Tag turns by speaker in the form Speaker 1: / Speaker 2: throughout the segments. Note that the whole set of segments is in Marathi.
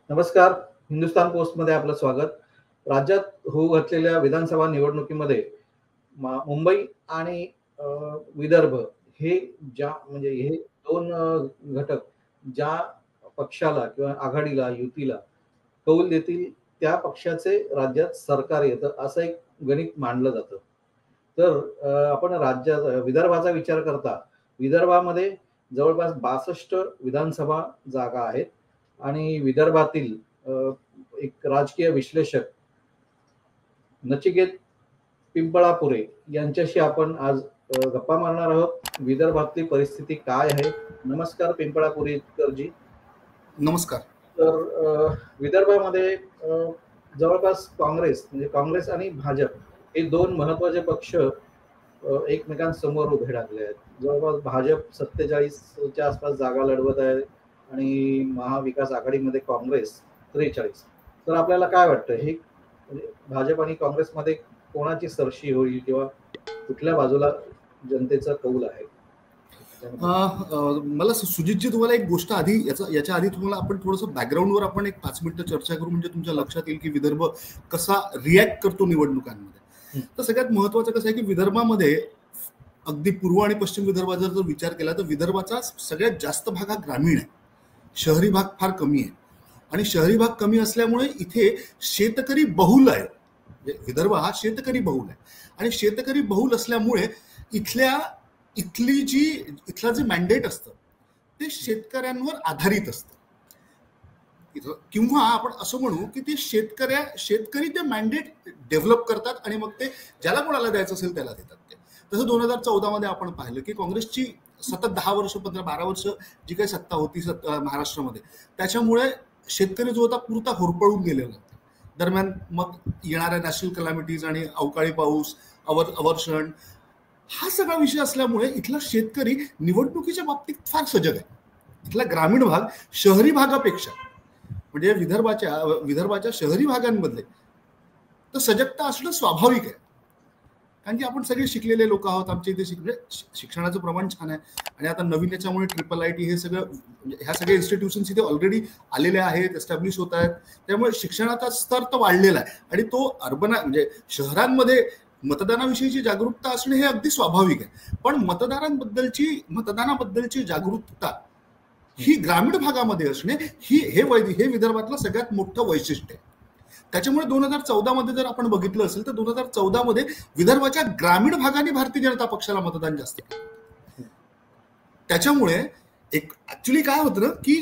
Speaker 1: नमस्कार. हिंदुस्थान पोस्टमध्ये आपलं स्वागत. राज्यात होऊ घातलेल्या विधानसभा निवडणुकीमध्ये मुंबई आणि अ, विदर्भ हे म्हणजे हे दोन घटक ज्या पक्षाला किंवा आघाडीला, युतीला कौल देतील त्या पक्षाचे राज्यात सरकार येतं, असं एक गणित मांडलं जातं. तर आपण विदर्भाचा विचार करता, विदर्भामध्ये जवळपास 62 विधानसभा जागा आहेत आणि विदर्भातील अ, एक राजकीय विश्लेषक नचिकेत पिंपळापुरे यांच्याशी आपण आज गप्पा मारणार आहोत. विदर्भातली परिस्थिती काय आहे? नमस्कार पिंपळापुरेकरजी.
Speaker 2: नमस्कार.
Speaker 1: तर विदर्भामध्ये जवळपास काँग्रेस आणि भाजप हे दोन महत्वाचे पक्ष एकमेकांसमोर उभे ठाकले आहेत. जवळपास भाजप 47च्या आसपास जागा लढवत आहे आणि महाविकास आघाडीमध्ये काँग्रेस 43. तर आपल्याला काय वाटतं, हे म्हणजे भाजप आणि काँग्रेसमध्ये कोणाची सरशी होईल किंवा कुठल्या बाजूला जनतेचा कौल आहे?
Speaker 2: मला सुजितजी, तुम्हाला एक गोष्ट आधी याच्या आधी तुम्हाला आपण थोडंसं बॅकग्राऊंडवर आपण एक 5 मिनिटं चर्चा करू, म्हणजे तुमच्या लक्षात येईल की विदर्भ कसा रिॲक्ट करतो निवडणुकांमध्ये. तर सगळ्यात महत्वाचं कसं आहे की विदर्भामध्ये अगदी पूर्व आणि पश्चिम विदर्भाचा जर विचार केला तर विदर्भाचा सगळ्यात जास्त भाग हा ग्रामीण आहे. शहरी भाग फार कमी आहे आणि शहरी भाग कमी असल्यामुळे इथे शेतकरी बहुल आहे. विदर्भ हा शेतकरी बहुल आहे आणि शेतकरी बहुल असल्यामुळे इथलं जे मॅन्डेट असतं ते शेतकऱ्यांवर आधारित असतं, किंवा आपण असं म्हणू की ते शेतकरी ते मॅन्डेट डेव्हलप करतात आणि मग ते ज्याला कोणाला द्यायचं असेल त्याला देतात. ते तसं 2014 मध्ये आपण पाहिलं की काँग्रेसची सतत 10 वर्ष 15-12 वर्ष जी काही सत्ता होती महाराष्ट्रामध्ये, त्याच्यामुळे शेतकरी जो होता पुरता होरपळून गेलेला होता. दरम्यान मग येणाऱ्या नॅशनल कलॅमिटीज आणि अवकाळी पाऊस, अवर्षण, हा सगळा विषय असल्यामुळे इथला शेतकरी निवडणुकीच्या बाबतीत फार सजग आहे. इथला ग्रामीण भाग शहरी भागापेक्षा, म्हणजे विदर्भाच्या शहरी भागांमध्ये तर सजगता असणं स्वाभाविक आहे. कारण की आपण सगळे शिकलेले लोक आहोत. आमच्या इथे शिक्षणाचं प्रमाण छान आहे आणि आता नवीन याच्यामुळे IIIT हे सगळं, ह्या सगळ्या इन्स्टिट्यूशन्स इथे ऑलरेडी आलेल्या आहेत, एस्टॅब्लिश होत आहेत. त्यामुळे शिक्षणाचा स्तर तर वाढलेला आहे आणि तो म्हणजे शहरांमध्ये मतदानाविषयीची जागरूकता असणे हे अगदी स्वाभाविक आहे. पण मतदानाबद्दलची जागरूकता ही ग्रामीण भागामध्ये असणे हे विदर्भातलं सगळ्यात मोठं वैशिष्ट्य आहे. त्याच्यामुळे 2014 मध्ये जर आपण बघितलं असेल तर 2014 मध्ये विदर्भाच्या ग्रामीण भागाने भारतीय जनता पक्षाला मतदान जास्त केलं. त्याच्यामुळे ऍक्च्युली काय होतं ना की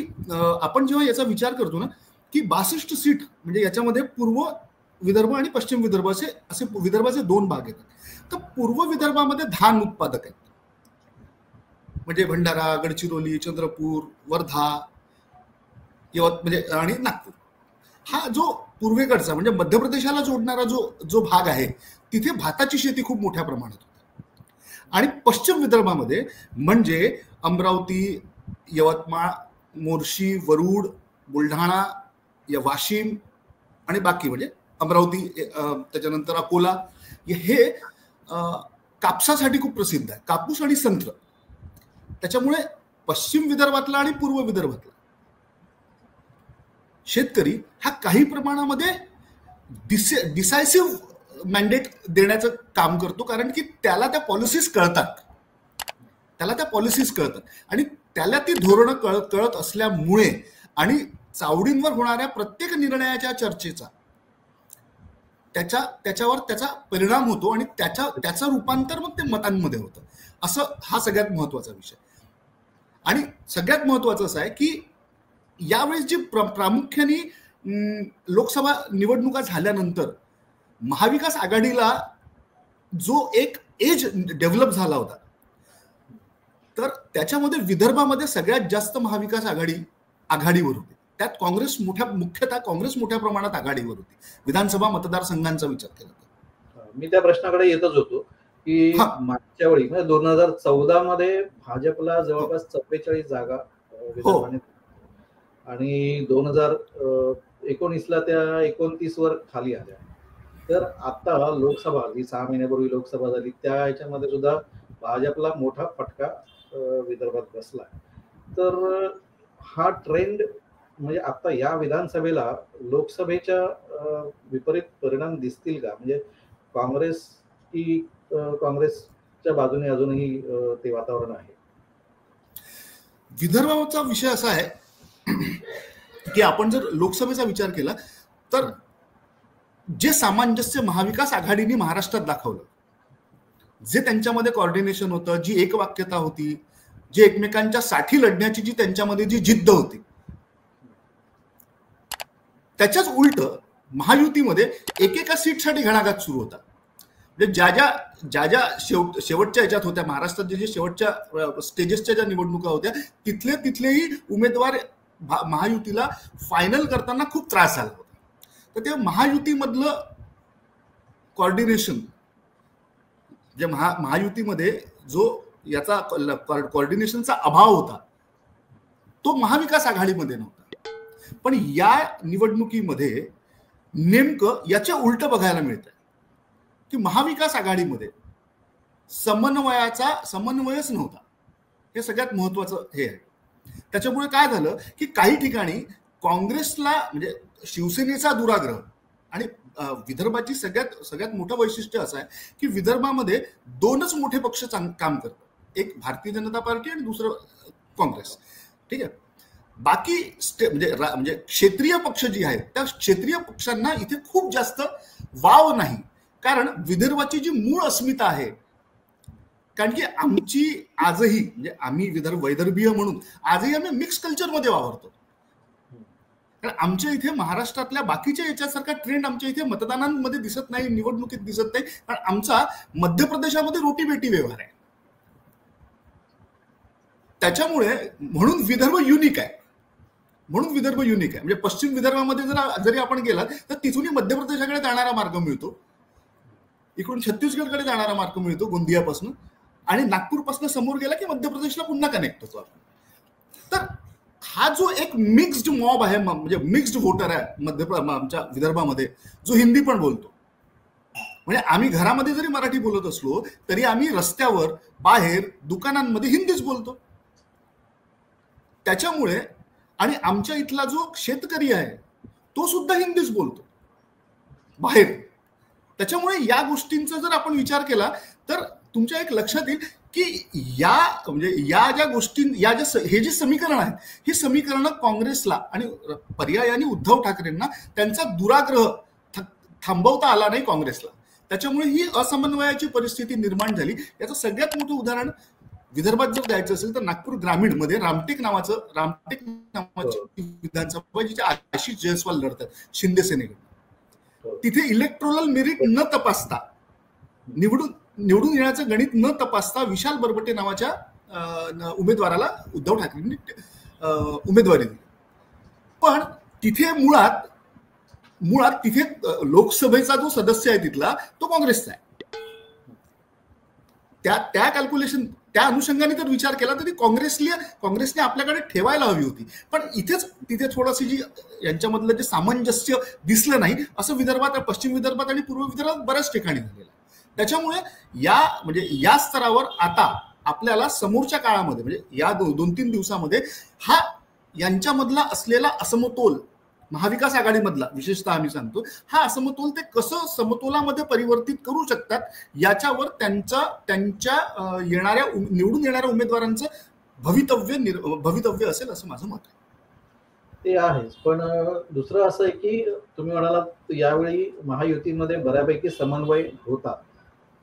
Speaker 2: आपण जेव्हा याचा विचार करतो ना की 62 सीट, म्हणजे याच्यामध्ये पूर्व विदर्भ आणि पश्चिम विदर्भ असे विदर्भाचे 2 भाग येतात. तर पूर्व विदर्भामध्ये धान उत्पादक आहेत, म्हणजे भंडारा, गडचिरोली, चंद्रपूर, वर्धा, म्हणजे आणि नागपूर. हा जो पूर्वेकडचा म्हणजे मध्य प्रदेशाला जोडणारा जो भाग आहे तिथे भाताची शेती खूप मोठ्या प्रमाणात होते. आणि पश्चिम विदर्भामध्ये म्हणजे अमरावती, यवतमाळ, मोर्शी, वरुड, बुलढाणा, वाशिम आणि बाकी म्हणजे अमरावती, त्याच्यानंतर अकोला, हे कापसासाठी खूप प्रसिद्ध आहे, कापूस आणि संत्र. त्याच्यामुळे पश्चिम विदर्भातला आणि पूर्व विदर्भातला शेतकरी हा काही प्रमाणामध्ये डिसायसिव्ह मॅन्डेट देण्याचं काम करतो, कारण की त्याला त्या पॉलिसीज कळतात आणि त्याला ती धोरणं कळत असल्यामुळे आणि चावडींवर होणाऱ्या प्रत्येक निर्णयाच्या चर्चेचा त्याच्यावर त्याचा परिणाम होतो आणि त्याचं रूपांतर मग ते मतांमध्ये होतं. असं हा सगळ्यात महत्वाचा विषय. आणि सगळ्यात महत्वाचं असं आहे की यावेळेस जी प्रामुख्याने लोकसभा निवडणुका झाल्यानंतर महाविकास आघाडीला जो एक एज डेव्हलप झाला होता, तर त्याच्यामध्ये विदर्भामध्ये सगळ्यात जास्त महाविकास आघाडीवर होती. त्यात मुख्यतः काँग्रेस मोठ्या प्रमाणात आघाडीवर होती, विधानसभा मतदारसंघांचा विचार केला तर.
Speaker 1: मी त्या प्रश्नाकडे येतच होतो की मागच्या वेळी म्हणजे 2014 मध्ये भाजपला जवळपास 44 जागा आणि 2019ला त्या 29 वर खाली आल्या. तर आता लोकसभा जी 6 महिन्यापूर्वी लोकसभा झाली त्या ह्याच्यामध्ये सुद्धा भाजपला मोठा फटका विदर्भात बसला. तर हा ट्रेंड म्हणजे आता या विधानसभेला लोकसभेच्या विपरीत परिणाम दिसतील का? म्हणजे काँग्रेस की काँग्रेसच्या बाजूने अजूनही ते वातावरण आहे?
Speaker 2: विदर्भाचा विषय असा आहे की आपण जर लोकसभेचा विचार केला तर जे सामंजस्य महाविकास आघाडीने महाराष्ट्रात दाखवलं, जे त्यांच्यामध्ये कॉर्डिनेशन होतं, जी एकवाक्यता होती, जे एकमेकांच्या साठी लढण्याची जी त्यांच्यामध्ये जी जिद्द होती, त्याच्याच उलट महायुतीमध्ये एकेका सीटसाठी घणाघात सुरू होता. म्हणजे ज्या ज्या शेवटच्या याच्यात होत्या महाराष्ट्रात, जे शेवटच्या स्टेजेसच्या ज्या निवडणुका होत्या, तिथलेही उमेदवार महायुतीला फायनल करताना खूप त्रास झाला होता. तर ते महायुतीमधलं कॉर्डिनेशन, जे महायुतीमध्ये जो याचा कॉर्डिनेशनचा अभाव होता, तो महाविकास आघाडीमध्ये नव्हता. पण या निवडणुकीमध्ये नेमकं याचे उलट बघायला मिळतं की महाविकास आघाडीमध्ये समन्वयच नव्हता. हे सगळ्यात महत्वाचं हे आहे. त्याच्यामुळे काय झालं की काही ठिकाणी काँग्रेसला, म्हणजे शिवसेनेचा दुराग्रह, आणि विदर्भाची सगळ्यात मोठं वैशिष्ट्य असं आहे की विदर्भामध्ये दोनच मोठे पक्ष काम करतात, एक भारतीय जनता पार्टी आणि दुसरं काँग्रेस. ठीक आहे. बाकी म्हणजे क्षेत्रीय पक्ष जी आहेत त्या क्षेत्रीय पक्षांना इथे खूप जास्त वाव नाही. कारण विदर्भाची जी मूळ अस्मिता आहे, कारण की आमची आजही, म्हणजे आम्ही वैदर्भीय म्हणून आजही आम्ही मिक्स कल्चरमध्ये वावरतो. कारण आमच्या इथे महाराष्ट्रातल्या बाकीच्या याच्यासारखा ट्रेंड आमच्या इथे मतदानांमध्ये दिसत नाही, निवडणुकीत दिसत नाही. कारण आमचा मध्य प्रदेशामध्ये रोटीबेटी व्यवहार आहे. त्याच्यामुळे म्हणून विदर्भ युनिक आहे. म्हणजे पश्चिम विदर्भामध्ये जरी आपण गेला तर तिथूनही मध्य प्रदेशाकडे जाणारा मार्ग मिळतो, इकडून छत्तीसगडकडे जाणारा मार्ग मिळतो गोंदियापासून, आणि नागपूरपासून समोर गेला की मध्य प्रदेशला पुन्हा कनेक्ट होतो आपण. तर हा जो एक मिक्स्ड मॉब आहे, म्हणजे मिक्स्ड वोटर आहे आमच्या विदर्भामध्ये, जो हिंदी पण बोलतो. म्हणजे आम्ही घरामध्ये जरी मराठी बोलत असलो तरी आम्ही रस्त्यावर, बाहेर, दुकानांमध्ये हिंदीच बोलतो. त्याच्यामुळे, आणि आमच्या इथला जो शेतकरी आहे तो सुद्धा हिंदीच बोलतो बाहेर. त्याच्यामुळे या गोष्टींचा जर आपण विचार केला तर तुमच्या एक लक्षात येईल की या ज्या गोष्टी, हे जे समीकरण आहेत, ही समीकरणं काँग्रेसला आणि पर्यायाने उद्धव ठाकरेंना त्यांचा दुराग्रह थांबवता आला नाही काँग्रेसला. त्याच्यामुळे ही असमन्वयाची परिस्थिती निर्माण झाली. याचं सगळ्यात मोठं उदाहरण विदर्भात जर द्यायचं असेल तर नागपूर ग्रामीण मध्ये रामटेक नावाची विधानसभा जिथे आशिष जयस्वाल लढतात शिंदे सेनेकडे, तिथे इलेक्ट्रोरल मेरिट न तपासता, निवडून येण्याचं गणित न तपासता विशाल बरबटे नावाच्या उमेदवाराला उद्धव ठाकरेंनी उमेदवारी दिली. पण तिथे मुळात तिथे लोकसभेचा जो सदस्य आहे तिथला तो काँग्रेसचा आहे. त्या कॅल्क्युलेशन, त्या अनुषंगाने जर विचार केला तरी काँग्रेसने आपल्याकडे ठेवायला हवी होती. पण तिथे थोडंसं जी यांच्यामधलं जे सामंजस्य दिसलं नाही, असं विदर्भात, पश्चिम विदर्भात आणि पूर्व विदर्भात बऱ्याच ठिकाणी झालेलं आहे. त्याच्यामुळे या स्तरावर आता आपल्याला समोरच्या काळामध्ये, म्हणजे या 2-3 दिवसामध्ये हा यांच्यामधला असलेला असमतोल, महाविकास आघाडीमधला विशेषतः आम्ही सांगतो, हा असमतोल ते कसं समतोलामध्ये परिवर्तित करू शकतात याच्यावर त्यांच्या निवडून येणाऱ्या उमेदवारांचं भवितव्य असेल असं माझं मत आहे.
Speaker 1: ते आहेच. पण दुसरं असं आहे की तुम्ही म्हणालात यावेळी महायुतीमध्ये बऱ्यापैकी समन्वय होता,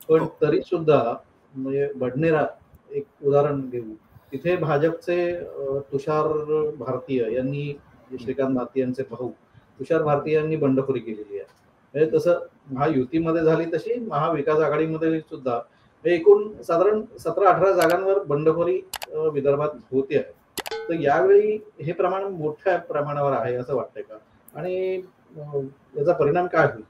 Speaker 1: पण तरी सुद्धा, म्हणजे बडनेरा एक उदाहरण देऊ, तिथे भाजपचे तुषार भारतीय यांनी, श्रीकांत भारतीय यांचे भाऊ तुषार भारतीय यांनी बंडखोरी केलेली आहे. म्हणजे तसं महायुतीमध्ये झाली तशी महाविकास आघाडीमध्ये सुद्धा एकूण साधारण 17-18 जागांवर बंडखोरी विदर्भात होते आहे. तर यावेळी हे प्रमाण मोठ्या प्रमाणावर आहे असं वाटतंय का, आणि याचा परिणाम काय होईल?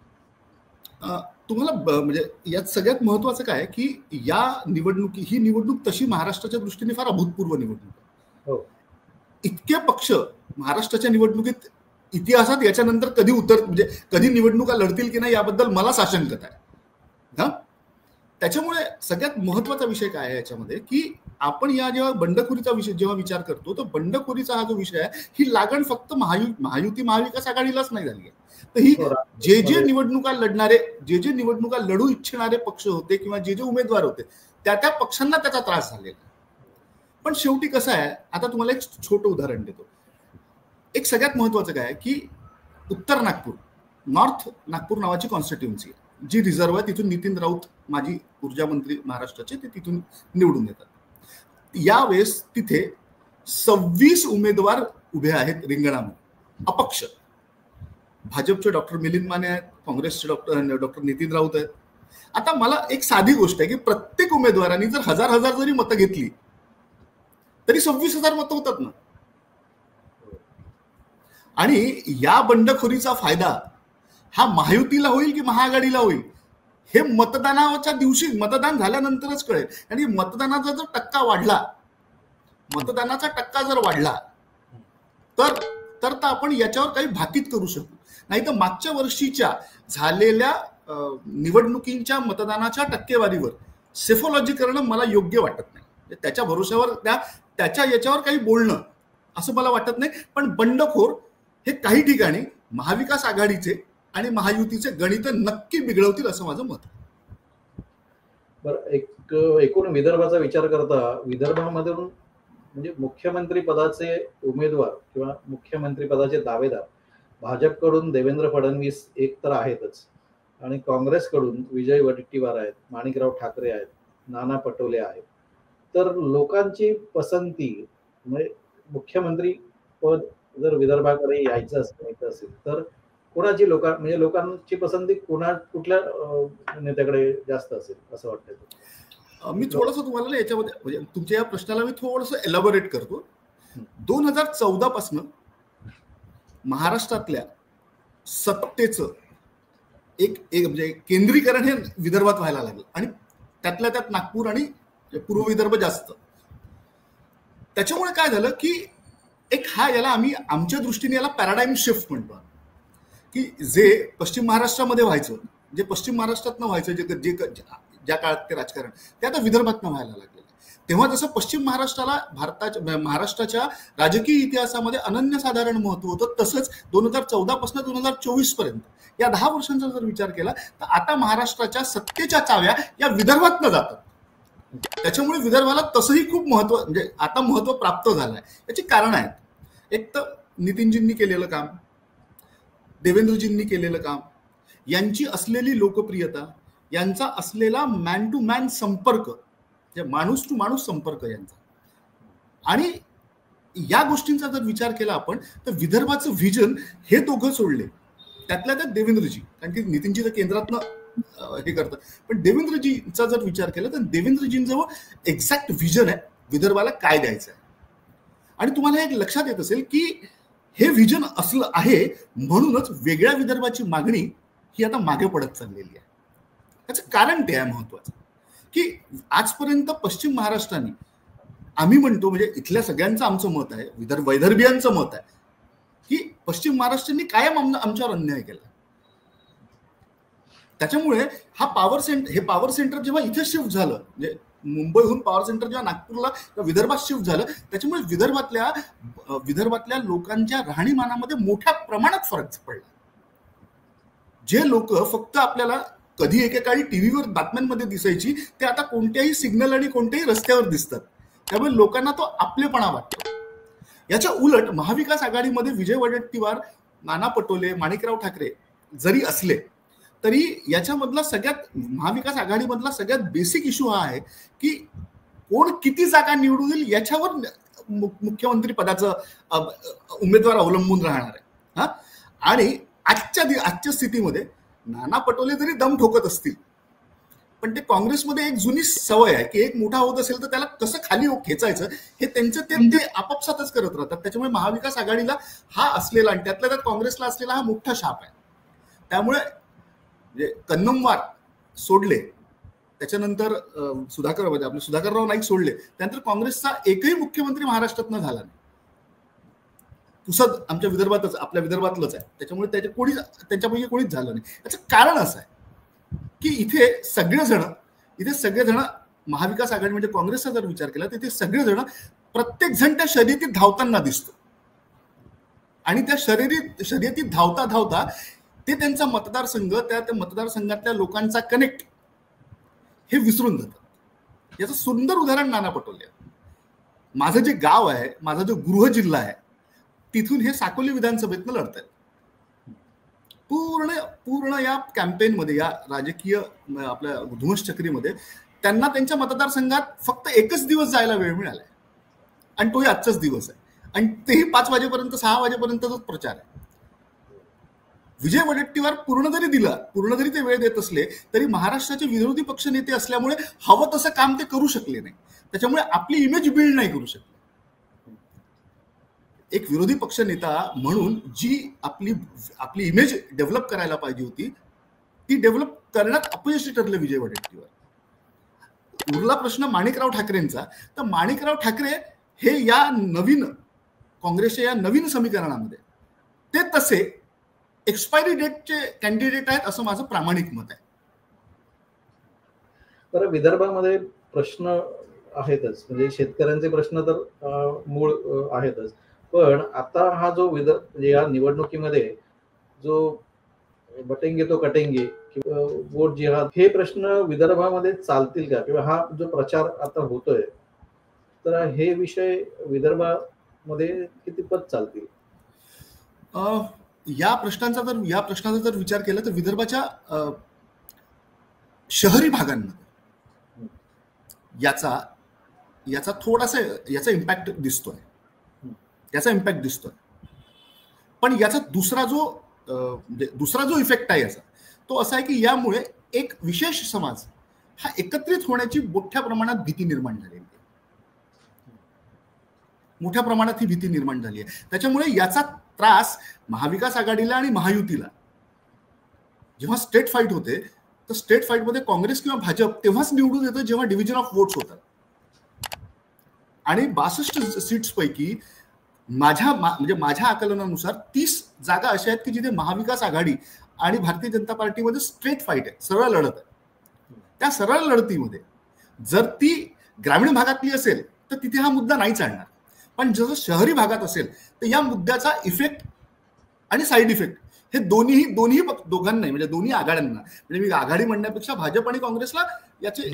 Speaker 2: तुम्हाला म्हणजे यात सगळ्यात महत्वाचं काय की ही निवडणूक तशी महाराष्ट्राच्या दृष्टीने फार अभूतपूर्व निवडणूक आहे.
Speaker 1: हो.
Speaker 2: इतके पक्ष महाराष्ट्राच्या निवडणुकीत इतिहासात याच्यानंतर कधी निवडणुका लढतील की नाही याबद्दल मला साशंकता आहे. त्याच्यामुळे सगळ्यात महत्वाचा विषय काय आहे याच्यामध्ये, की आपण या जेव्हा बंडखोरीचा विषय जेव्हा विचार करतो, तर बंडखोरीचा हा जो विषय आहे, ही लागण फक्त महायुती महाविकास आघाडीलाच नाही झाली आहे. तर ही जे निवडणुका लढणारे, जे निवडणुका लढू इच्छिणारे पक्ष होते किंवा जे उमेदवार होते, त्या पक्षांना त्याचा त्रास झालेला. पण शेवटी कसं आहे, आता तुम्हाला एक छोटं उदाहरण देतो. एक सगळ्यात महत्वाचं काय आहे, की उत्तर नागपूर, नॉर्थ नागपूर नावाची कॉन्स्टिट्युएन्सी जी रिझर्व्ह आहे, तिथून नितीन राऊत माजी ऊर्जा मंत्री महाराष्ट्राचे, ते तिथून निवडून येतात. यावेळेस तिथे 26 उमेदवार उभे आहेत रिंगणामध्ये, अपक्ष. भाजपचे डॉक्टर मिलिंद माने आहेत, काँग्रेसचे डॉक्टर नितीन राऊत आहेत. आता मला एक साधी गोष्ट आहे, की प्रत्येक उमेदवारांनी जर हजार जरी मतं घेतली तरी 26,000 मतं होतात ना. आणि या बंडखोरीचा फायदा हा महायुतीला होईल की महाआघाडीला होईल, हे मतदानाच्या दिवशी, मतदान झाल्यानंतरच कळेल. आणि मतदानाचा जर टक्का वाढला, मतदानाचा टक्का जर वाढला तर आपण याच्यावर काही भाकीत करू शकू. नाही तर मागच्या वर्षीच्या झालेल्या निवडणुकींच्या मतदानाच्या टक्केवारीवर सेफोलॉजी करणं मला योग्य वाटत नाही. त्याच्या भरोश्यावर त्याच्या याच्यावर काही बोलणं असं मला वाटत नाही. पण बंडखोर हे काही ठिकाणी महाविकास आघाडीचे आणि महायुतीचे गणित नक्की बिघडवतील असं माझं मत.
Speaker 1: बरं, एकूण विदर्भाचा विचार करता, विदर्भामधून म्हणजे मुख्यमंत्री पदाचे उमेदवार किंवा मुख्यमंत्री पदाचे दावेदार भाजपकडून देवेंद्र फडणवीस एक तर आहेतच, आणि काँग्रेसकडून विजय वडेट्टीवार आहेत, माणिकराव ठाकरे आहेत, नाना पटोले आहेत. तर लोकांची पसंती म्हणजे मुख्यमंत्री पद जर विदर्भाकडे यायचं असेल तर कोणाची लोकांची पसंती कुठल्या नेत्याकडे जास्त असेल असं वाटतं?
Speaker 2: मी थोडंसं तुम्हाला याच्यामध्ये म्हणजे तुमच्या या प्रश्नाला मी थोडंसं एलॅबोरेट करतो. 2014 पासून महाराष्ट्रातल्या सत्तेचं एक म्हणजे केंद्रीकरण हे विदर्भात व्हायला लागलं, आणि त्यातल्या त्यात नागपूर आणि पूर्व विदर्भ जास्त. त्याच्यामुळे काय झालं, की एक याला आम्ही आमच्या दृष्टीने याला पॅराडाईम शिफ्ट म्हणतो, की जे पश्चिम महाराष्ट्रामध्ये व्हायचं, जे पश्चिम महाराष्ट्रातनं व्हायचं, जे ज्या काळात ते राजकारण, ते आता विदर्भातनं व्हायला लागलेलं. तेव्हा जसं पश्चिम महाराष्ट्राला महाराष्ट्राच्या राजकीय इतिहासामध्ये अनन्यसाधारण महत्व होतं, तसंच 2014 पासून 2024 पर्यंत या 10 वर्षांचा जर विचार केला तर आता महाराष्ट्राच्या सत्तेच्या चाव्या या विदर्भातनं जातात. त्याच्यामुळे विदर्भाला तसंही खूप महत्व, म्हणजे आता महत्व प्राप्त झालं आहे. याची कारण आहेत. एक तर नितीनजींनी केलेलं काम, देवेंद्रजींनी केलेलं काम, यांची असलेली लोकप्रियता, यांचा असलेला मॅन टू मॅन संपर्क, माणूस टू माणूस संपर्क यांचा. आणि या गोष्टींचा जर विचार केला आपण तर विदर्भाचं व्हिजन हे दोघं सोडले, त्यातल्या त्यात देवेंद्रजी, कारण की नितीनजी तर केंद्रातनं हे करतात, पण देवेंद्रजींचा जर विचार केला तर देवेंद्रजींजवळ एक्झॅक्ट व्हिजन आहे विदर्भाला काय द्यायचं आहे. आणि तुम्हाला एक लक्षात येत असेल की हे व्हिजन असलं आहे म्हणूनच वेगळ्या विदर्भाची मागणी ही आता मागे पडत चाललेली आहे. त्याचं कारण ते आहे महत्वाचं, की आजपर्यंत पश्चिम महाराष्ट्राने, आम्ही म्हणतो म्हणजे इथल्या सगळ्यांचं आमचं मत आहे, वैदर्भियांचं मत आहे, की पश्चिम महाराष्ट्राने कायम आमच्यावर अन्याय केला. त्याच्यामुळे हे पॉवर सेंटर जेव्हा इथे शिफ्ट झालं, म्हणजे मुंबईहून पॉवर सेंटर जेव्हा नागपूरला विदर्भात शिफ्ट झालं, त्याच्यामुळे विदर्भातल्या लोकांच्या राहणीमानामध्ये मोठ्या प्रमाणात फरक पडला. जे लोक फक्त आपल्याला कधी एकेकाळी टीव्हीवर बातम्यांमध्ये दिसायची, ते आता कोणत्याही सिग्नल आणि कोणत्याही रस्त्यावर दिसतात. त्यामुळे लोकांना तो आपलेपणा वाटतो. याच्या उलट महाविकास आघाडीमध्ये विजय वडेट्टीवार, नाना पटोले, माणिकराव ठाकरे जरी असले तरी याच्यामधला महाविकास आघाडीमधला सगळ्यात बेसिक इश्यू हा आहे की कोण किती जागा निवडून येईल याच्यावर मुख्यमंत्री पदाचं उमेदवार अवलंबून राहणार आहे. आणि आजच्या स्थितीमध्ये नाना पटोले जरी दम ठोकत असतील, पण ते काँग्रेसमध्ये एक जुनी सवय आहे की एक मोठा होत असेल तर त्याला कसं खाली खेचायचं हे त्यांचं ते आपापसातच करत राहतात. त्याच्यामुळे महाविकास आघाडीला हा असलेला आणि त्यातल्या त्यात काँग्रेसला असलेला हा मोठा शाप आहे. त्यामुळे कन्नमवार सोडले, त्याच्यानंतर सुधाकरराव नाईक सोडले, त्यानंतर काँग्रेसचा एकही मुख्यमंत्री महाराष्ट्रातनं झाला नाही. पुसद आमच्या विदर्भातच, आपल्या विदर्भातलंच आहे. त्याच्यामुळे त्यांच्यापैकी कोणीच झालं नाही. याचं कारण असं आहे की इथे सगळेजण इथे सगळेजण महाविकास आघाडी म्हणजे काँग्रेसचा जर विचार केला तर इथे सगळेजण प्रत्येक जण त्या शर्यतीत धावताना दिसतो आणि त्या शर्यतीत धावता धावता ते त्यांचा मतदारसंघ त्या मतदारसंघातल्या लोकांचा कनेक्ट हे विसरून जातात. याचं सुंदर उदाहरण नाना पटोले. माझं जे गाव आहे, माझा जो गृह जिल्हा आहे, तिथून हे साकोली विधानसभेतनं लढत आहेत. पूर्ण या कॅम्पेनमध्ये, या राजकीय आपल्या धुमश्चक्रीमध्ये त्यांना त्यांच्या मतदारसंघात फक्त एकच दिवस जायला वेळ मिळालाय आणि तोही आजचाच दिवस आहे आणि तेही 5 वाजेपर्यंत 6 वाजेपर्यंतच प्रचार आहे. विजय वडेट्टीवार पूर्ण जरी ते वेळ देत असले तरी महाराष्ट्राचे विरोधी पक्ष नेते असल्यामुळे हवं तसं काम ते करू शकले नाही. त्याच्यामुळे आपली इमेज बिल्ड नाही करू शकले. एक विरोधी पक्ष नेता म्हणून जी आपली इमेज डेव्हलप करायला पाहिजे होती ती डेव्हलप करण्यात अपयशी ठरले विजय वडेट्टीवार. उरला प्रश्न माणिकराव ठाकरेंचा, तर माणिकराव ठाकरे हे या नवीन काँग्रेसच्या या नवीन समीकरणामध्ये ते तसे एक्सपायरी डेटचे कॅन्डिडेट आहेत असं माझं प्रामाणिक मत आहे.
Speaker 1: बरं, विदर्भामध्ये प्रश्न आहेतच, म्हणजे शेतकऱ्यांचे प्रश्न तर मूळ आहेतच, पण आता हा जो म्हणजे या निवडणुकीमध्ये जो बटेंगे तो कटेंगे किंवा वोट जिहाद हे प्रश्न विदर्भामध्ये चालतील का, किंवा हा जो प्रचार आता होतोय तर हे विषय विदर्भामध्ये कितीपत चालतील?
Speaker 2: या प्रश्नाचा जर विचार केला तर विदर्भाच्या शहरी भागांमध्ये याचा थोडासा इम्पॅक्ट दिसतोय. पण याचा दुसरा जो इफेक्ट आहे याचा तो असा आहे की यामुळे एक विशेष समाज हा एकत्रित होण्याची मोठ्या प्रमाणात भीती निर्माण झाली आहे. त्याच्यामुळे याचा त्रास महाविकास आघाडीला आणि महायुतीला, जेव्हा स्टेट फाईट होते तर स्टेट फाईटमध्ये काँग्रेस किंवा भाजप तेव्हाच निवडून येतं जेव्हा डिव्हिजन ऑफ वोट्स होतात. आणि 62 सीट्स पैकी माझ्या आकलनानुसार 30 जागा अशा आहेत की जिथे महाविकास आघाडी आणि भारतीय जनता पार्टीमध्ये स्ट्रेट फाईट आहे, सरळ लढत आहे. त्या सरळ लढतीमध्ये जर ती ग्रामीण भागातली असेल तर तिथे हा मुद्दा नाही चालणार. पण जसं शहरी भागात असेल तर या मुद्द्याचा इफेक्ट आणि साईड इफेक्ट हे दोघांनाही, म्हणजे दोन्ही आघाड्यांना, म्हणजे मी आघाडी म्हणण्यापेक्षा भाजप आणि काँग्रेसला याचे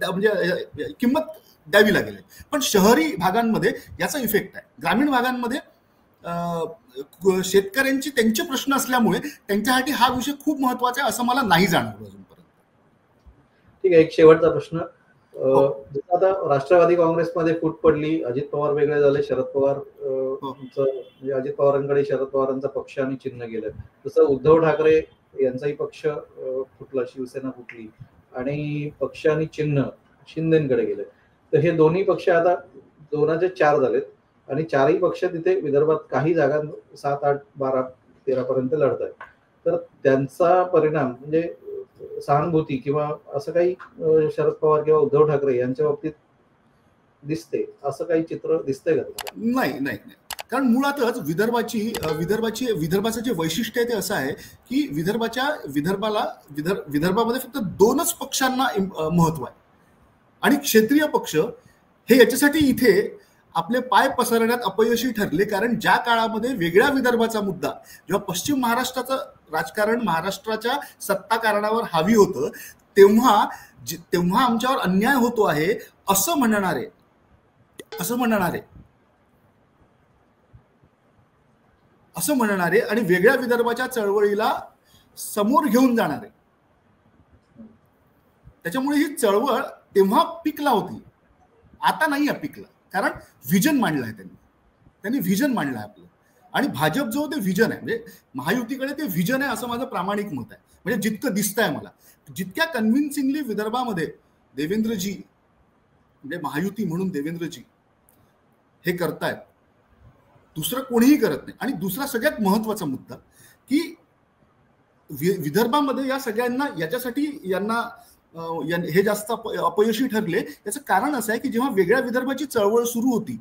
Speaker 2: म्हणजे किंमत द्यावी लागेल. पण शहरी भागांमध्ये याचा इफेक्ट आहे. ग्रामीण भागांमध्ये शेतकऱ्यांची त्यांचे प्रश्न असल्यामुळे त्यांच्यासाठी हा विषय खूप महत्वाचा आहे असं मला नाही जाणवलं अजूनपर्यंत.
Speaker 1: ठीक आहे, एक शेवटचा प्रश्न. आता राष्ट्रवादी काँग्रेसमध्ये फूट पडली, अजित पवार वेगळे झाले, शरद पवार म्हणजे अजित पवारांकडे शरद पवारांचा पक्ष आणि चिन्ह गेलं, तसं उद्धव ठाकरे यांचाही पक्ष फुटला, शिवसेना फुटली आणि पक्ष आणि चिन्ह शिंदेकडे गेले. तर हे दोन्ही पक्ष आता 2चे 4 झालेत आणि 4ही पक्ष तिथे विदर्भात काही जागा 7, 8, 12, 13 पर्यंत लढत आहेत. तर त्यांचा परिणाम म्हणजे सहानुभूती किंवा असं काही शरद पवार किंवा उद्धव ठाकरे यांच्या बाबतीत दिसते, असं काही चित्र दिसतंय का?
Speaker 2: नाही, कारण मुळातच विदर्भाचं जे वैशिष्ट्य आहे ते असं आहे की विदर्भामध्ये फक्त 2च पक्षांना महत्व आहे आणि क्षेत्रीय पक्ष हे याच्यासाठी इथे आपले पाय पसरण्यात अपयशी ठरले. कारण ज्या काळामध्ये वेगळ्या विदर्भाचा मुद्दा, जेव्हा पश्चिम महाराष्ट्राचं राजकारण महाराष्ट्राच्या सत्ता कारणावर हावी होतं, तेव्हा आमच्यावर अन्याय होतो आहे असं म्हणणारे आणि वेगळ्या विदर्भाच्या चळवळीला समोर घेऊन जाणारे. त्याच्यामुळे ही चळवळ तेव्हा पिकला होती, आता नाही आहे पिकला. कारण व्हिजन मांडलं आहे त्यांनी व्हिजन मांडलं आहे आपलं. आणि भाजप जो ते व्हिजन आहे, म्हणजे महायुतीकडे ते व्हिजन आहे असं माझं प्रामाणिक मत आहे. म्हणजे जितकं दिसतंय मला, जितक्या कन्व्हिन्सिंगली विदर्भामध्ये देवेंद्रजी, म्हणजे महायुती म्हणून देवेंद्रजी हे करतायत, दुसरं कोणीही करत नाही. आणि दुसरा सगळ्यात महत्वाचा मुद्दा की विदर्भामध्ये या सगळ्यांना याच्यासाठी हे जास्त अपयशी ठरले. याचं कारण असं आहे की जेव्हा वेगळ्या विदर्भाची चळवळ सुरू होती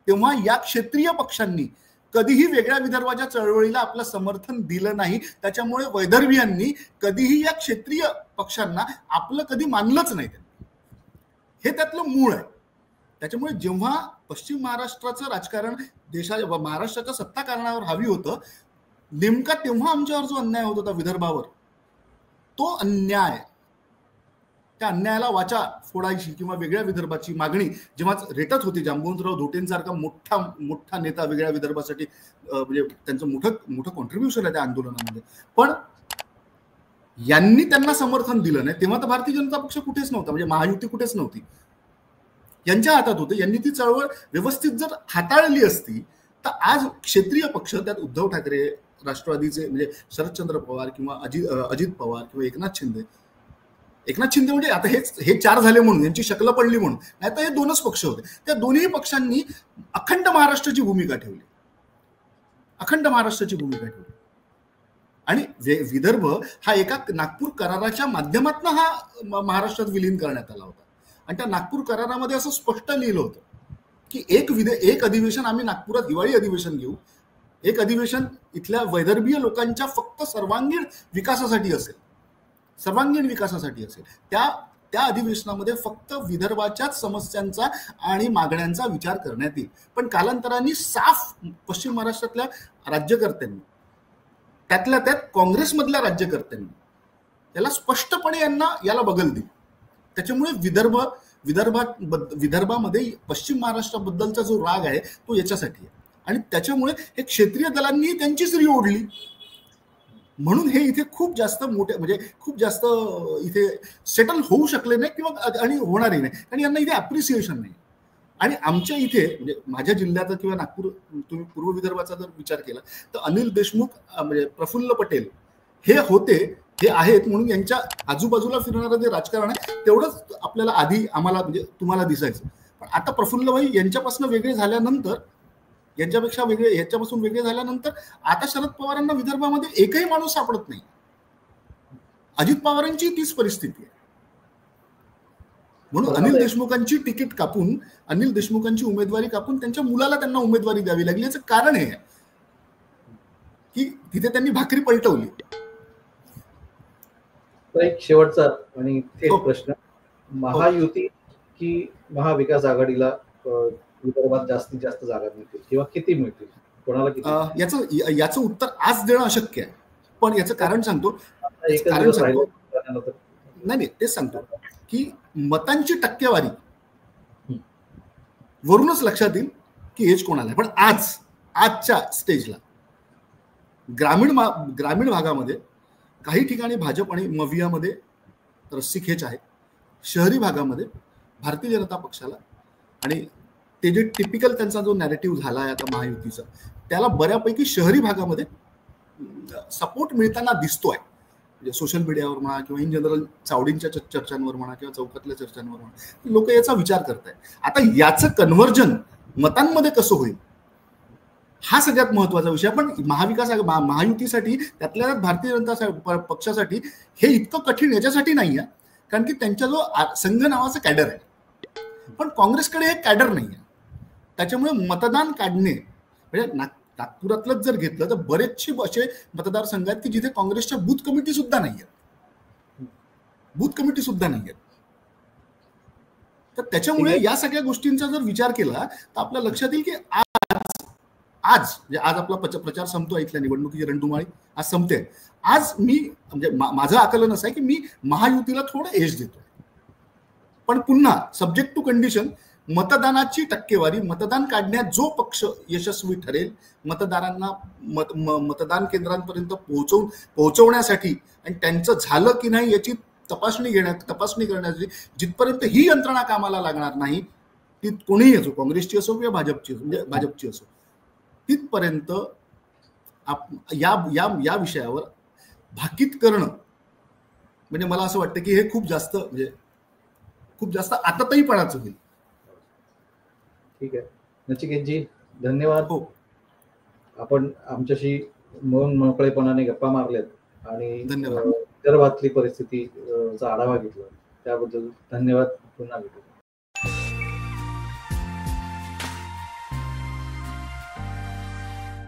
Speaker 2: तेव्हा या क्षेत्रीय पक्षांनी कधीही वेगळ्या विदर्भाच्या चळवळीला आपलं समर्थन दिलं नाही. त्याच्यामुळे वैदर्भियांनी कधीही या क्षेत्रीय पक्षांना आपलं कधी मानलंच नाही. हे त्यातलं मूळ आहे. त्याच्यामुळे जेव्हा पश्चिम महाराष्ट्राचं राजकारण महाराष्ट्राच्या सत्ता कारणावर हावी होतं, नेमका तेव्हा आमच्यावर जो अन्याय होत होता विदर्भावर, तो अन्याय, त्या अन्यायाला वाचा फोडायची किंवा वेगळ्या विदर्भाची मागणी जेव्हा रेटत होती, जांबुवंतराव धोटेंसारखा मोठा नेता वेगळ्या विदर्भासाठी, म्हणजे त्यांचं मोठं कॉन्ट्रीब्युशन आहे त्या आंदोलनामध्ये, पण यांनी त्यांना समर्थन दिलं नाही. तेव्हा तर भारतीय जनता पक्ष कुठेच नव्हता, म्हणजे महायुती कुठेच नव्हती, यांच्या हातात होतं. यांनी ती चळवळ व्यवस्थित जर हाताळली असती तर आज क्षेत्रीय पक्ष, त्यात उद्धव ठाकरे, राष्ट्रवादीचे म्हणजे शरदचंद्र पवार किंवा अजित पवार किंवा एकनाथ शिंदे म्हणजे आता हे 4 झाले म्हणून, यांची शक्ल पडली म्हणून, नाही तर हे 2च पक्ष होते. त्या दोन्ही पक्षांनी अखंड महाराष्ट्राची भूमिका ठेवली, आणि विदर्भ हा एका नागपूर कराराच्या माध्यमातून हा महाराष्ट्रात विलीन करण्यात आला होता. आणि त्या नागपूर करारामध्ये असं स्पष्ट लिहिलं होतं की एक अधिवेशन आम्ही नागपुरात हिवाळी अधिवेशन घेऊ, एक अधिवेशन इथल्या वैदर्भीय लोकांच्या फक्त सर्वांगीण विकासासाठी असेल. त्या अधिवेशनामध्ये फक्त विदर्भाच्याच समस्यांचा आणि मागण्यांचा विचार करण्यात येईल. पण कालांतराने साफ पश्चिम महाराष्ट्रातल्या राज्यकर्त्यांनी, त्यातल्या त्यात काँग्रेसमधल्या राज्यकर्त्यांनी याला स्पष्टपणे याला बगल दिली. त्याच्यामुळे विदर्भामध्ये पश्चिम महाराष्ट्राबद्दलचा जो राग आहे तो याच्यासाठी आहे. आणि त्याच्यामुळे हे क्षेत्रीय दलांनी त्यांचीच री ओढली, म्हणून हे इथे खूप जास्त इथे सेटल होऊ शकले नाही किंवा आणि होणारही नाही, आणि यांना इथे अप्रिसिएशन नाही. आणि आमच्या इथे म्हणजे माझ्या जिल्ह्याचा किंवा नागपूर, तुम्ही पूर्व विदर्भाचा जर विचार केला तर अनिल देशमुख म्हणजे प्रफुल्ल पटेल हे आहेत म्हणून यांच्या आजूबाजूला फिरणारं जे राजकारण आहे तेवढंच आपल्याला आधी आम्हाला म्हणजे तुम्हाला दिसायचं. पण आता प्रफुल्लभाई यांच्यापासून वेगळे झाल्यानंतर, याच्यापासून वेगळे झाल्यानंतर आता शरद पवारांना विदर्भामध्ये एकही माणूस सापडत नाही. अजित पवारांची तीच परिस्थिती आहे. म्हणून अनिल देशमुखांची तिकीट कापून, अनिल देशमुखांची उमेदवारी कापून त्यांच्या मुलाला त्यांना उमेदवारी द्यावी लागली. याचं कारण हे आहे की तिथे त्यांनी भाकरी पलटवली.
Speaker 1: एक शेवटचा आणि थेट प्रश्न, महायुती की महाविकास आघाडीला विदर्भात जास्तीत जास्त जागा मिळतील किंवा किती मिळतील, कोणाला किती?
Speaker 2: याचं उत्तर आज देणं अशक्य आहे. पण याचं कारण सांगतो. नाही तेच सांगतो की मतांची टक्केवारी वरूनच लक्षात येईल की एज कोणाला आहे. पण आजच्या स्टेजला ग्रामीण भागामध्ये काही ठिकाणी भाजप आणि मवियामध्ये रस्सीखेच आहे. शहरी भागामध्ये भारतीय जनता पक्षाला, आणि ते जे टिपिकल त्यांचा जो नॅरेटिव्ह झाला आहे आता महायुतीचा, त्याला बऱ्यापैकी शहरी भागामध्ये सपोर्ट मिळताना दिसतोय. म्हणजे सोशल मीडियावर म्हणा किंवा इन जनरल चावडींच्या चर्चांवर म्हणा किंवा चौकातल्या चर्चांवर म्हणा, लोक याचा विचार करतायत. आता याचं कन्व्हर्जन मतांमध्ये कसं होईल हा सगळ्यात महत्वाचा विषय. पण महायुतीसाठी, त्यातल्या भारतीय जनता पक्षासाठी हे इतकं कठीण याच्यासाठी नाही आहे, कारण की त्यांचा जो संघ नावाचा कॅडर आहे, पण काँग्रेसकडे हे कॅडर नाही आहे. त्याच्यामुळे मतदान काढणे म्हणजे नागपुरातलंच जर घेतलं तर बरेचसे असे मतदारसंघ आहेत की जिथे काँग्रेसच्या बूथ कमिटी सुद्धा नाही आहेत. तर त्याच्यामुळे या सगळ्या गोष्टींचा जर विचार केला तर आपल्या लक्षात येईल की आज आपला प्रचार संपतो, इथल्या निवडणुकीची रणधुमाळी आज संपते. आज मी म्हणजे माझं आकलन असं आहे की मी महायुतीला थोडं एज देतोय. पण पुन्हा सब्जेक्ट टू कंडिशन, मतदानाची टक्केवारी, मतदान काढण्यात जो पक्ष यशस्वी ठरेल, मतदारांना मतदान केंद्रांपर्यंत पोहोचवण्यासाठी आणि त्यांचं झालं की नाही याची तपासणी करण्यासाठी जिथपर्यंत ही यंत्रणा कामाला लागणार नाही, ती कोणीही असो, काँग्रेसची असो किंवा भाजपची असो, तिथपर्यंत या विषयावर भाकीत करणं म्हणजे मला असं वाटतं की हे खूप जास्त आताताईपणाचं होईल.
Speaker 1: ठीक आहे नचिकेतजी, धन्यवाद.
Speaker 2: हो,
Speaker 1: आपण आमच्याशी मन मोकळेपणाने गप्पा मारल्यात आणि
Speaker 2: धन्यवाद.
Speaker 1: विदर्भातली परिस्थितीचा आढावा घेतला त्याबद्दल धन्यवाद. पुन्हा भेटू.